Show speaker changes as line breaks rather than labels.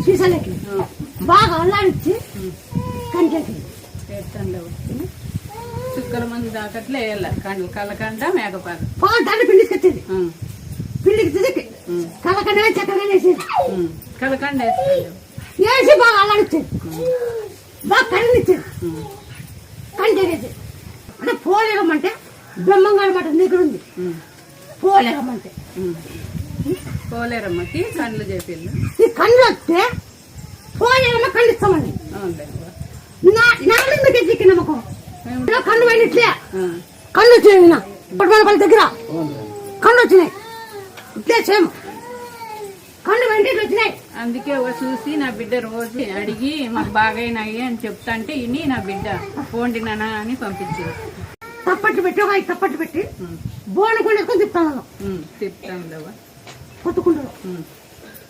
సీసాలకి బాగా అల్లాడిచ్చి కంచెకి
చుక్కల మంది దాకట్లే వేయాల కండ్లు కళ్ళకంట మేకపాలు
దాంట్లో పిండికి తెచ్చేది పిండికి తెచ్చి కలకండ చక్కెర వేసేది
కళ్ళకండ
వేసి బాగా అల్లాడిచ్చేది బాగా కళ్ళనిచ్చేది కంచెకేసి అంటే పోలేగమంటే బ్రహ్మంగా అనమాట దగ్గర ఉంది పోలేగమంటే
పోలేరమ్మకి కండ్లు చేపిల్లు
ఈ కండ్లు వస్తే పోలేగమ్మ కళ్ళు ఇస్తామండి నాలుగు కేజీకి నమ్మకం కళ్ళు పోయినట్లే కళ్ళు వచ్చినాయి పట్టుమల దగ్గర కళ్ళు వచ్చినాయి ఇట్లే సేమ్ కళ్ళు వెంటనే వచ్చినాయి.
అందుకే చూసి నా బిడ్డ రోజు అడిగి మాకు బాగైనాయి అని చెప్తా అంటే ఇని నా బిడ్డ పోండి నాన్న అని పంపించారు.
తప్పట్టు పెట్టి ఒక 5 తప్పట్టు పెట్టి బోన్ కొండ తిప్పుతాను
తిప్పుతాం లేవా
కొట్టుకుంటారు.